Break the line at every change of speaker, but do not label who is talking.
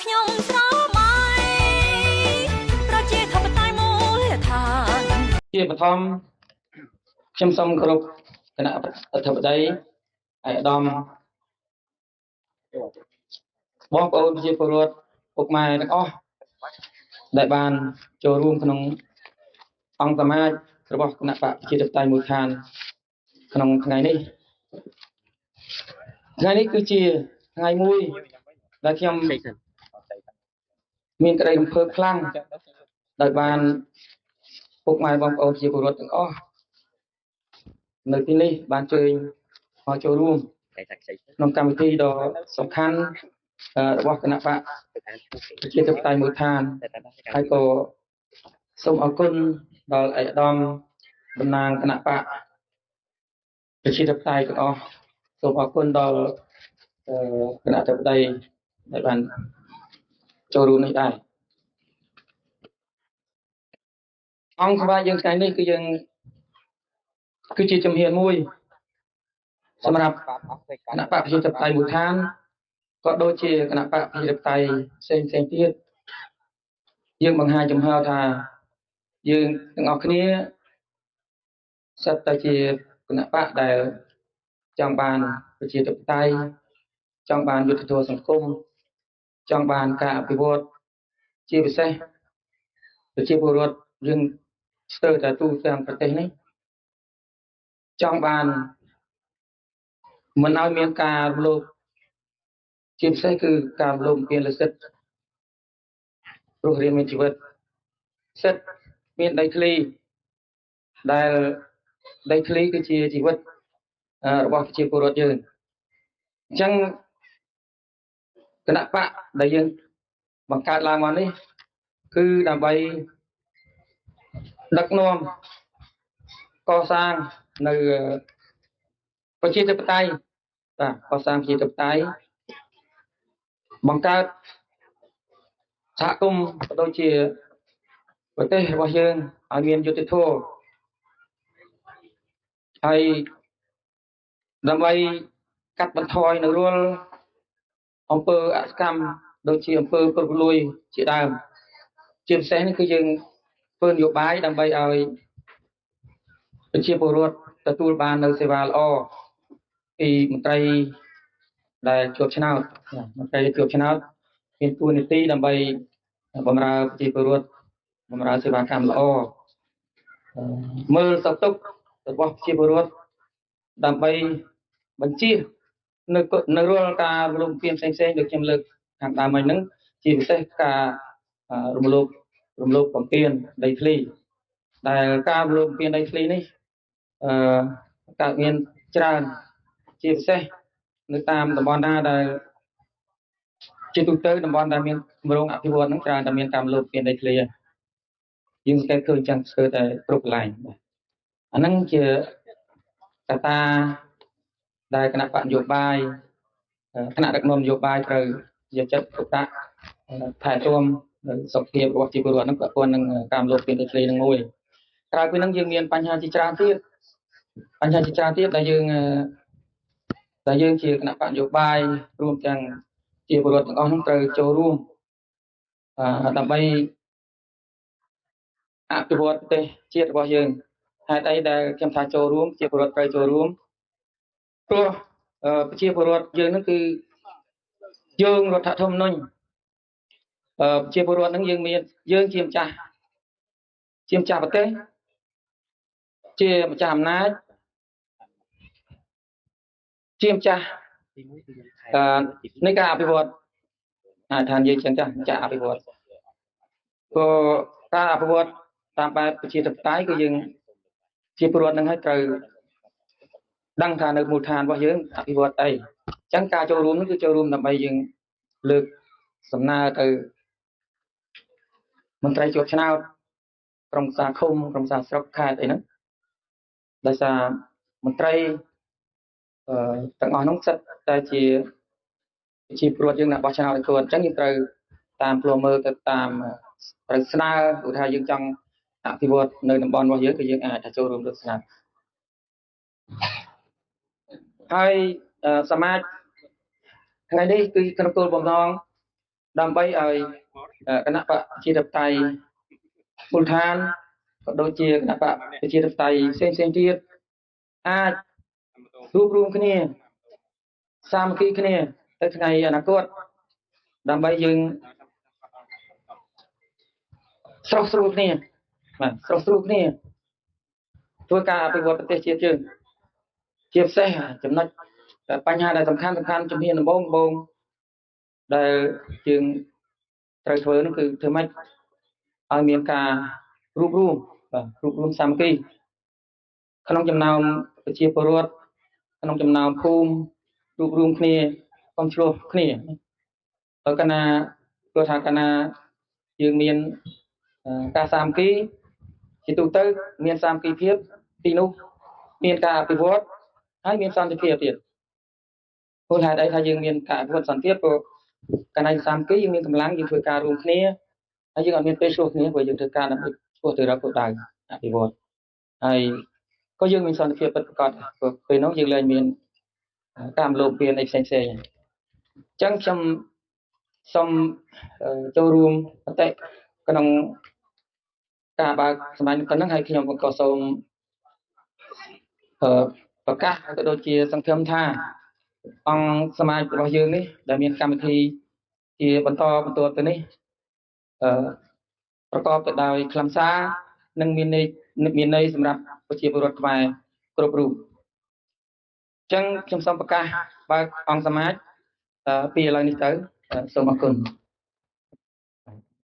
ខ្ញុំស្រមៃប្រជាធិបតេយ្យមូលដ្ឋាន
ជាបឋមខ្ញុំសូមគោរពគណៈអធិបតីអាយដាមបងប្អូនប្រជាពលរដ្ឋពុកម៉ែទាំងអស់ដែលបានចូលរួមក្នុងអង្គសមាជរបស់គណៈបកប្រជាធិបតេយ្យមូលដ្ឋានក្នុងថ្ងៃនេះគឺជាថ្ងៃមួយដែលខ្ញុំមានក្តីរំភើបខ្លាំងដោយបានពុកម៉ែបងប្អូនប្រជាពលរដ្ឋទាំងអស់នៅទីនេះបានជួយមកចូលរួមក្នុងកម្មវិធីដ៏សំខាន់របស់គណៈបកប្រជាធិបតេយ្យមូលដ្ឋានហើយក៏សូមអរគុណដល់ឯកឧត្តមតំណាងគណៈបកប្រជាធិបតេយ្យទាំងអស់សូមអរគុណដល់គណៈអធិបតីដែលបានចូលរួមនេះដែរអង្គសភាយើងថ្ងៃនេះគឺជាជំហានមួយសម្រាប់គណៈបកប្រជាធិបតេយ្យមូលដ្ឋានក៏ដូចជាគណៈបកប្រជាធិបតេយ្យផ្សេងទៀតយើងបង្ហាញចំហថាយើងទាំងអស់គ្នាសិតតែជាគណៈបកដែលចង់បានប្រជាធិបតេយ្យចង់បានយុត្តិធម៌សង្គមចង់បានការអភិវឌ្ឍជាពិសេសប្រជាពលរដ្ឋយើងស្ទើរតែទូទាំងប្រទេសនេះចង់បានមិនឲ្យមានការរំលោភជាពិសេសគឺការរំលោភបំពានលើសិទ្ធិរស់រានមានជីវិតសិទ្ធិមានដីធ្លីដែលដីធ្លីគឺជាជីវិតរបស់ប្រជាពលរដ្ឋយើងអញ្ចឹងគណៈបកដែលយើងបង្កើតឡើងមកនេះគឺដើម្បីដឹកនាំកសាងនៅប្រជាធិបតេយ្យកសាងប្រជាធិបតេយ្យបង្កើតសហគមន៍ក៏ដូចជាប្រទេសរបស់យើងឲ្យមានយុត្តិធម៌ហើយដើម្បីកាត់បន្ថយនៅរាល់អំពើអសកម្មដូចជាអំពើពុករលួយជាដើមជាពិសេសនេះគឺយើងធ្វើនយោបាយដើម្បីឲ្យប្រជាពលរដ្ឋទទួលបាននៅសេវាល្អពីមន្ត្រីដែលជាប់ឆ្នោតមន្ត្រីជាប់ឆ្នោតមានតួនាទីដើម្បីបម្រើប្រជាពលរដ្ឋបម្រើសេវាកម្មល្អមើលសុខទុក្ខរបស់ប្រជាពលរដ្ឋដើម្បីបញ្ជានៅរាល់ការរំលោភបំពានផ្សេងៗដូចខ្ញុំលើកខាងដើមហ្នឹងជាពិសេសការរំលោភបំពានដីធ្លីដែលការរំលោភបំពានដីធ្លីនេះកើតមានច្រើនជាពិសេសនៅតាមតំបន់ណាដែលជាទូទៅតំបន់ដែលមានគម្រោងអភិវឌ្ឍន៍ហ្នឹងច្រើនតែមានការរំលោភបំពានដីធ្លីយើងសង្កេតឃើញចឹងស្ទើរតែគ្រប់កន្លែងអាហ្នឹងជាកត្តាដែលគណៈបកនយោបាយគណៈដឹកនាំនយោបាយត្រូវយកចិត្តទុកដាក់ថែទាំនៅសុខភាពរបស់ប្រជាពលរដ្ឋហ្នឹងពាក់ព័ន្ធនឹងការរំលោភបំពានដីធ្លីហ្នឹងមួយក្រៅពីហ្នឹងយើងមានបញ្ហាជាច្រើនទៀតដែលយើងជាគណៈបកនយោបាយរួមទាំងជាពលរដ្ឋទាំងអស់ហ្នឹងត្រូវចូលរួមដើម្បីអភិវឌ្ឍប្រទេសជាតិរបស់យើងហេតុអីដែលខ្ញុំថាចូលរួមជាពលរដ្ឋត្រូវចូលរួមព្រោះប្រជាពលរដ្ឋយើងហ្នឹងគឺយើងរដ្ឋធម្មនុញ្ញប្រជាពលរដ្ឋហ្នឹងយើងជាម្ចាស់ប្រទេសជាម្ចាស់អំណាចជាម្ចាស់នៃការអភិវឌ្ឍថានិយាយចឹងចាស់ម្ចាស់អភិវឌ្ឍក៏ការអភិវឌ្ឍតាមបែបប្រជាធិបតេយ្យគឺយើងជាពលរដ្ឋនឹងឲ្យត្រូវដឹងថានៅមូលដ្ឋានរបស់យើងអភិវឌ្ឍអីអញ្ចឹងការចូលរួមនេះគឺចូលរួមដើម្បីយើងលើកសំណើទៅមន្ត្រីជាប់ឆ្នោតក្រុមប្រឹក្សាឃុំក្រុមប្រឹក្សាស្រុកខេត្តអីហ្នឹងដោយសារមន្ត្រីទាំងអស់ហ្នឹងសិតតែជាពលរដ្ឋយើងអ្នកបោះឆ្នោតឲ្យខ្លួនអញ្ចឹងយើងត្រូវតាមព្រមមើលទៅតាមត្រូវស្នើឧទាហរណ៍យើងចង់អភិវឌ្ឍនៅតំបន់របស់យើងគឺយើងអាចថាចូលរួមលើកស្នើហើយសមាជថ្ងៃនេះគឺក្នុងគោលបំណង ដើម្បីឲ្យគណៈបកជាតបតៃមូលដ្ឋានក៏ដូចជាគណៈបកប្រជាធិបតេយ្យផ្សេងទៀតអាចរួបរวมគ្នាសាមគ្គីគ្នាទៅថ្ងៃអនាគតដើម្បីយើងស្រស់ស្រួលគ្នាបាទស្រស់ស្រួលគ្នាធ្វើការអភិវឌ្ឍប្រទេសជាតិយើងជាពិសេសចំណុចបញ្ហាដែលសំខាន់ជំហានដំបូងដែលយើងត្រូវធ្វើនោះគឺធ្វើម៉េចឲ្យមានការរួបរวมសាមគ្គីក្នុងចំណោមប្រជាពលរដ្ឋក្នុងចំណោមភូមិរួបរวมគ្នាកុំឆ្លោះគ្នាបើកាលណាព្រោះថាកាលណាយើងមានការសាមគ្គីជាទូទៅមានសាមគ្គីភាពទីនោះមានការអភិវឌ្ឍហើយមានសន្តិភាពទៀតព្រោះហេតុអីថាយើងមានការអភិវឌ្ឍសន្តិភាពព្រោះកាលណាសាមគ្គីយើងមានកម្លាំងយើងធ្វើការរួមគ្នាហើយយើងអត់មានពេលឆ្លោះគ្នាព្រោះយើងធ្វើការដើម្បីឆ្ពោះទៅរកគោលដៅអភិវឌ្ឍហើយក៏យើងមានសន្តិភាពពិតប្រាកដព្រោះពេលនោះយើងលែងមានការមលោភពៀនអីផ្សេងអញ្ចឹងខ្ញុំសូមចូលរួមមតិក្នុងការបើកសម្ដែងប៉ុណ្ណឹងហើយខ្ញុំក៏សូមប្រកាសក៏ដូចជាសង្ឃឹមថាអង្គសមាជរបស់យើងនេះដែលមានកម្មវិធីជាបន្តទៅនេះប្រកបទៅដោយខ្លឹមសារនិងមានន័យសម្រាប់ប្រជាពលរដ្ឋខ្មែរគ្រប់រូបអញ្ចឹងខ្ញុំសូមប្រកាសបើកអង្គសមាជពីឥឡូវនេះទៅសូមអរគុណ